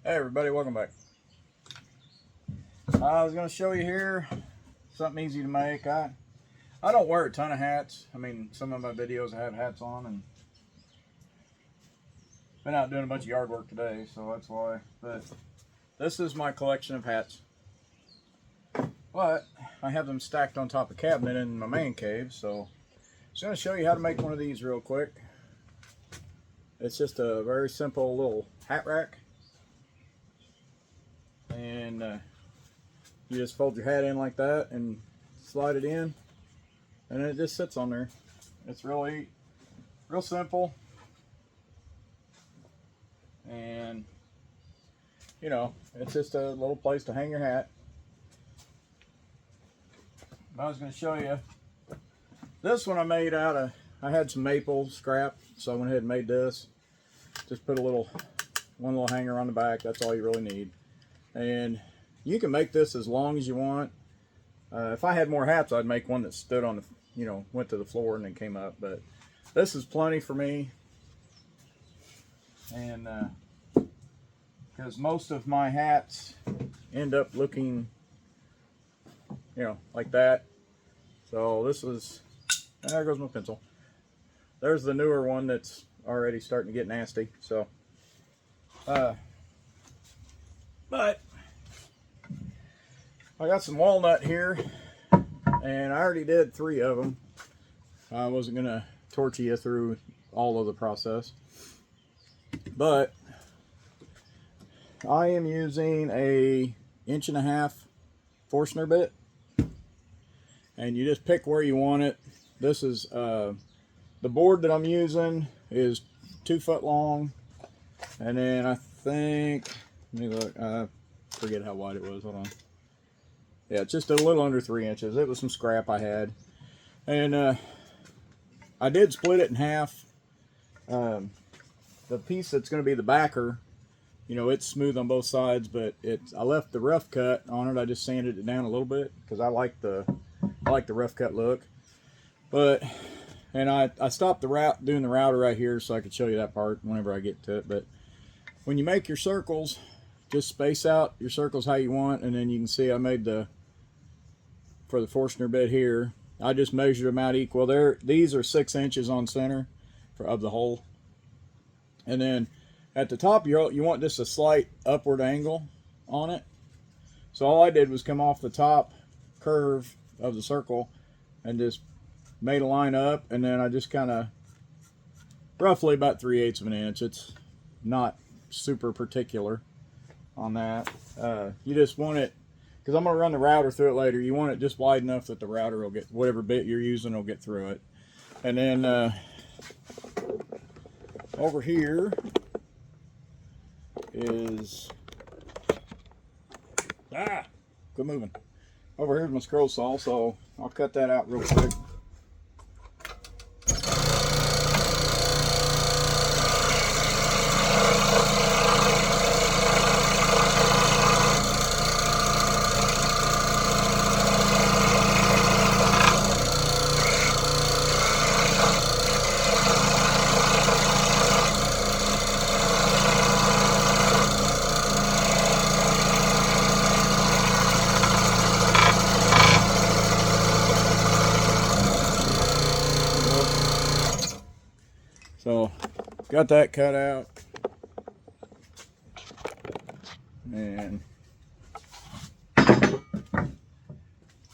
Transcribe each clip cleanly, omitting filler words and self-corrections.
Hey everybody, welcome back. I was going to show you here something easy to make. I don't wear a ton of hats. I mean, some of my videos I have hats on, and been out doing a bunch of yard work today, so that's why. But this is my collection of hats. But I have them stacked on top of a cabinet in my man cave, so I'm just going to show you how to make one of these real quick. It's just a very simple little hat rack. And you just fold your hat in like that and slide it in, and it just sits on there. It's really real simple, and you know, it's just a little place to hang your hat. I was going to show you this one I made out of, I had some maple scrap, so I went ahead and made this. Just put one little hanger on the back. That's all you really need. And you can make this as long as you want. If I had more hats, I'd make one that stood on the, you know, went to the floor and then came up. But this is plenty for me. And because most of my hats end up looking, you know, like that. So this is, there goes my pencil. There's the newer one that's already starting to get nasty. So, but I got some walnut here, and I already did 3 of them. I wasn't going to torture you through all of the process, but I am using a 1.5" Forstner bit, and you just pick where you want it. This is the board that I'm using is 2 foot long, and then I think, let me look, I forget how wide it was, hold on. Yeah, it's just a little under 3 inches. It was some scrap I had. And I did split it in half. The piece that's going to be the backer, you know, it's smooth on both sides, but I left the rough cut on it. I just sanded it down a little bit because I like the rough cut look. But, and I stopped doing the router right here so I could show you that part whenever I get to it. But when you make your circles, just space out your circles how you want, and then you can see I made for the Forstner bit here, I just measured them out equal. These are 6 inches on center of the hole, and then at the top you want just a slight upward angle on it. So all I did was come off the top curve of the circle and just made a line up, and then I just kind of roughly about 3/8 of an inch. It's not super particular on that. You just want it, because I'm going to run the router through it later, you want it just wide enough that the router will get, whatever bit you're using will get through it. And then over here is, good moving. Over here's my scroll saw, so I'll cut that out real quick. So, got that cut out, and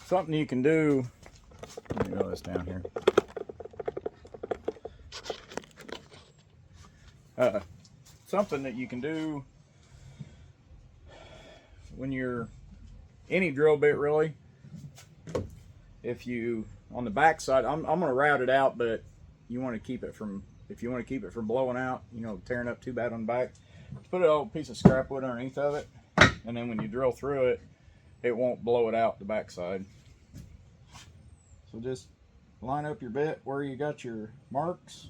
something you can do, let me go this down here. Something that you can do when you're, any drill bit really, if you, on the back side, I'm going to route it out, but you want to keep it from, if you want to keep it from blowing out, you know, tearing up too bad on the back, put a little piece of scrap wood underneath of it, and then when you drill through it, it won't blow it out the back side. So just line up your bit where you got your marks.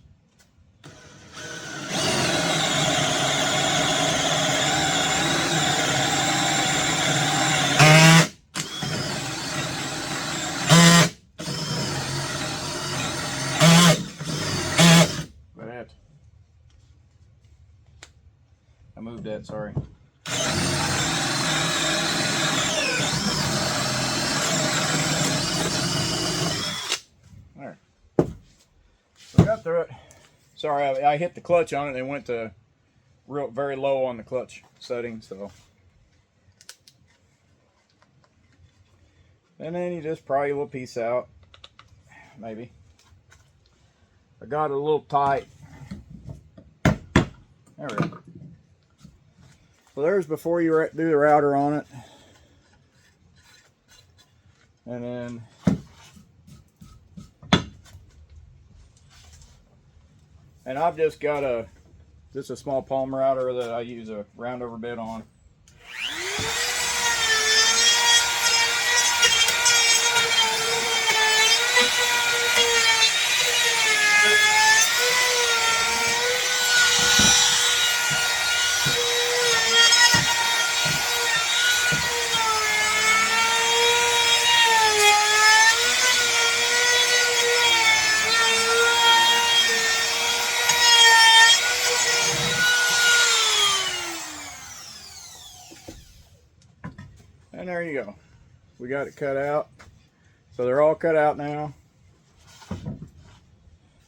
I moved that, sorry. through it. Sorry, I hit the clutch on it and it went to very low on the clutch setting, so. And then you just pry your little piece out, maybe. I got it a little tight. There we go. So there's before you do the router on it. And then I've just got a small palm router that I use a round over bit on. And there you go. We got it cut out. So they're all cut out now.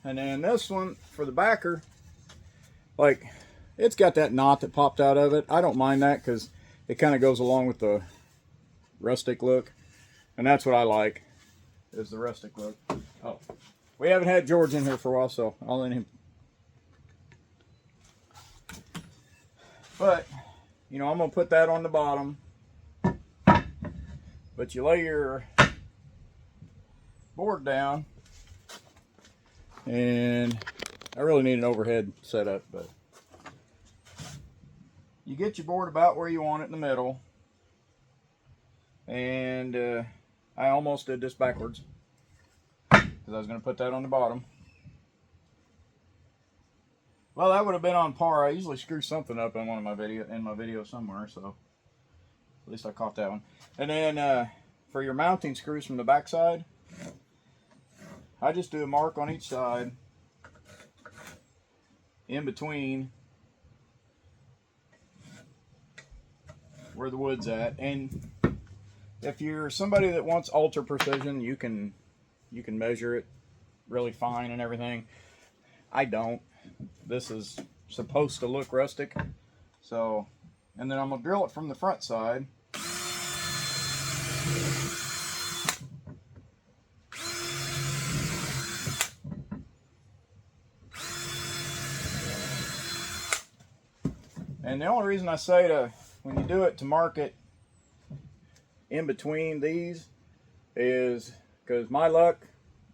And then this one for the backer, like, it's got that knot that popped out of it. I don't mind that because it kind of goes along with the rustic look. And that's what I like, is the rustic look. Oh, we haven't had George in here for a while, so I'll let him. But, you know, I'm going to put that on the bottom. But you lay your board down, and I really need an overhead setup, but you get your board about where you want it in the middle. And I almost did this backwards because I was going to put that on the bottom. Well, that would have been on par. I usually screw something up in one of my video somewhere, so at least I caught that one. And then for your mounting screws from the back side, I just do a mark on each side in between where the wood's at. And if you're somebody that wants ultra precision, you can measure it really fine and everything. I don't. This is supposed to look rustic. So, and then I'm gonna drill it from the front side. And the only reason I say when you do it to mark it in between these is because my luck,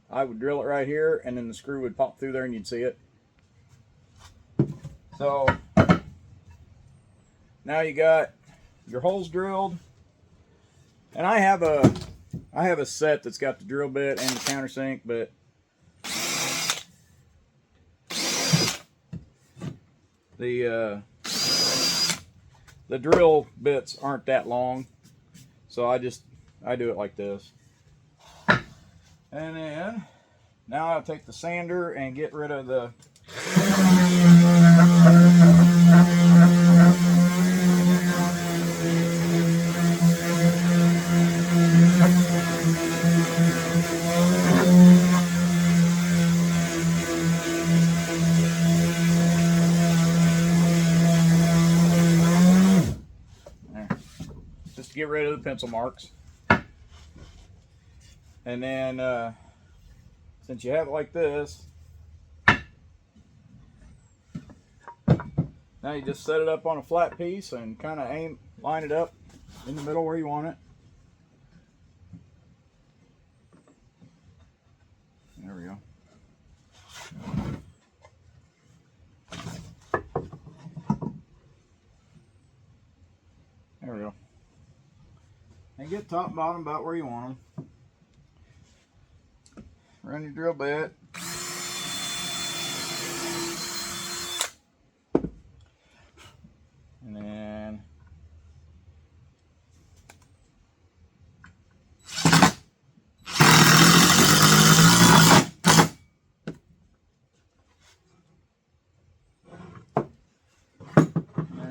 I would drill it right here and then the screw would pop through there and you'd see it. So now you got your holes drilled, and I have a set that's got the drill bit and the countersink, but the drill bits aren't that long, so I do it like this. And then now I'll take the sander and get rid of the get rid of the pencil marks. And then since you have it like this, now you just set it up on a flat piece and kind of line it up in the middle where you want it. There we go. There we go. And get top and bottom about where you want them. Run your drill bit. And then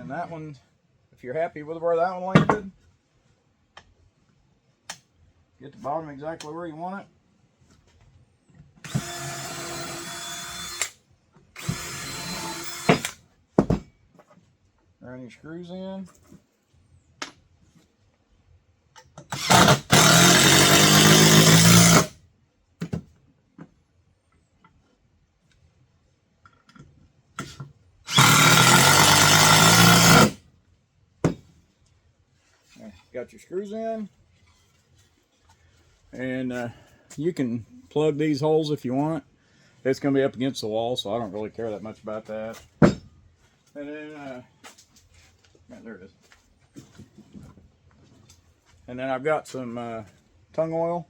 that one, if you're happy with where that one landed, get the bottom exactly where you want it. Run your screws in. Got your screws in, and you can plug these holes if you want. It's going to be up against the wall, so I don't really care that much about that. And then, yeah, there it is. And then I've got some tung oil,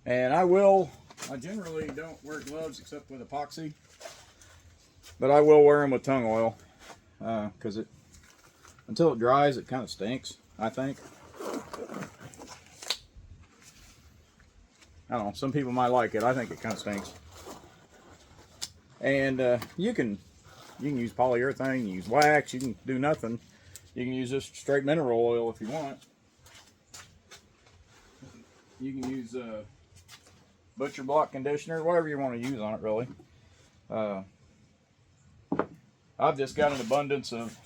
and I generally don't wear gloves except with epoxy, but I will wear them with tung oil, because until it dries, it kind of stinks, I think. I don't know, some people might like it. I think it kind of stinks. And you can use polyurethane, you can use wax, you can do nothing. You can use just straight mineral oil if you want. You can use butcher block conditioner, whatever you want to use on it, really. I've just got an abundance of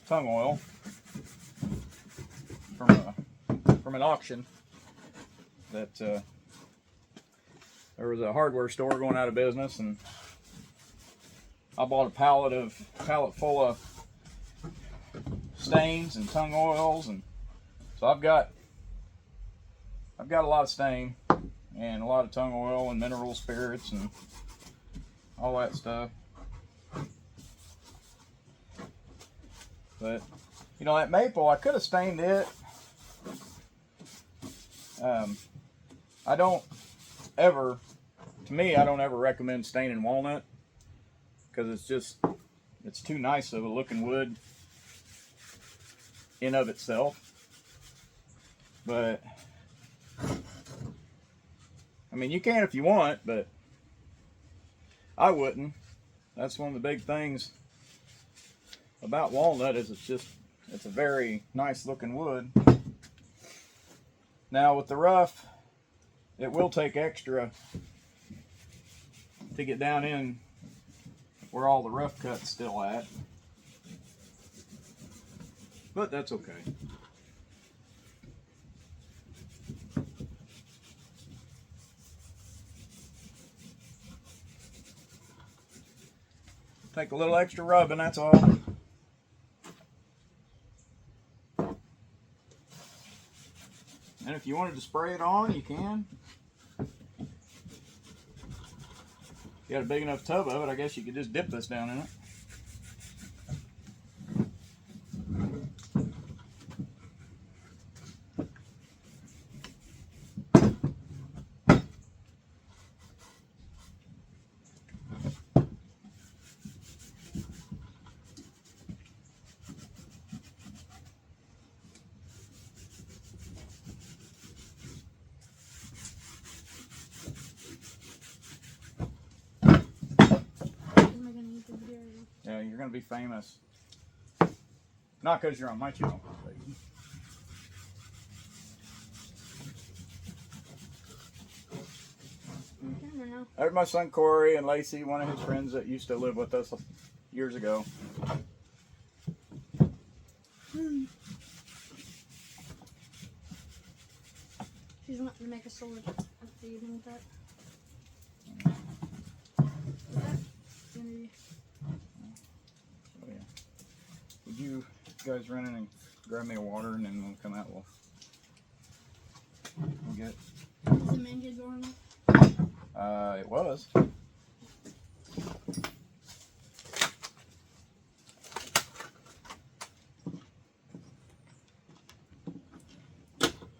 tung oil from an auction that there was a hardware store going out of business, and I bought a pallet full of stains and tung oils, and so I've got a lot of stain and a lot of tung oil and mineral spirits and all that stuff. But you know, that maple, I could have stained it. I don't ever recommend staining walnut, because it's too nice of a looking wood in of itself. But I mean, you can if you want, but I wouldn't. That's one of the big things about walnut, is it's a very nice looking wood. Now with the rough, it will take extra to get down in where all the rough cut's still at, but that's okay. Take a little extra rubbing, that's all. And if you wanted to spray it on, you can. If you got a big enough tub of it, I guess you could just dip this down in it. Yeah, you're going to be famous. Not because you're on my channel. There's my son Corey and Lacey, one of his friends that used to live with us years ago. She's wanting to make a sword after you do that. Oh, yeah. Would you guys run in and grab me a water, and then we'll come out? We'll get it. Is the main gate door on it? It was.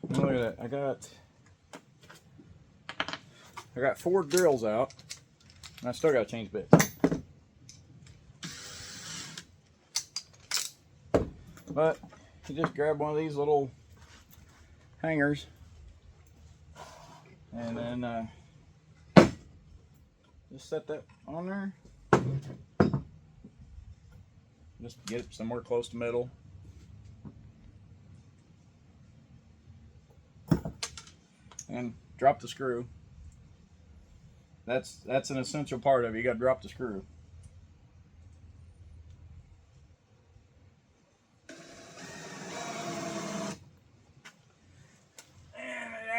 Look at that. I got 4 drills out, and I still got to change bits. But you just grab one of these little hangers, and then just set that on there. Just get it somewhere close to middle. And drop the screw. That's an essential part of it. You got to drop the screw.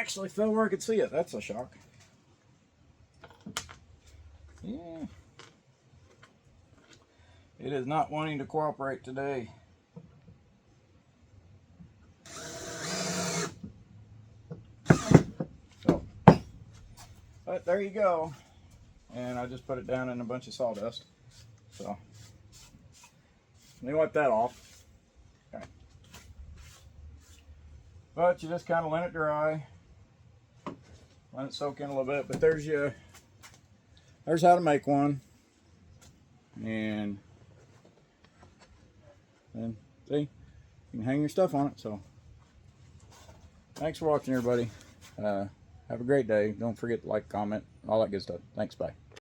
actually fell where I could see it. That's a shock. Yeah. It is not wanting to cooperate today. So, but there you go. And I just put it down in a bunch of sawdust. So, let me wipe that off. Okay. But you just kind of let it dry. Let it soak in a little bit. But there's how to make one. And then, see, you can hang your stuff on it. So, thanks for watching, everybody. Have a great day. Don't forget to like, comment, all that good stuff. Thanks, bye.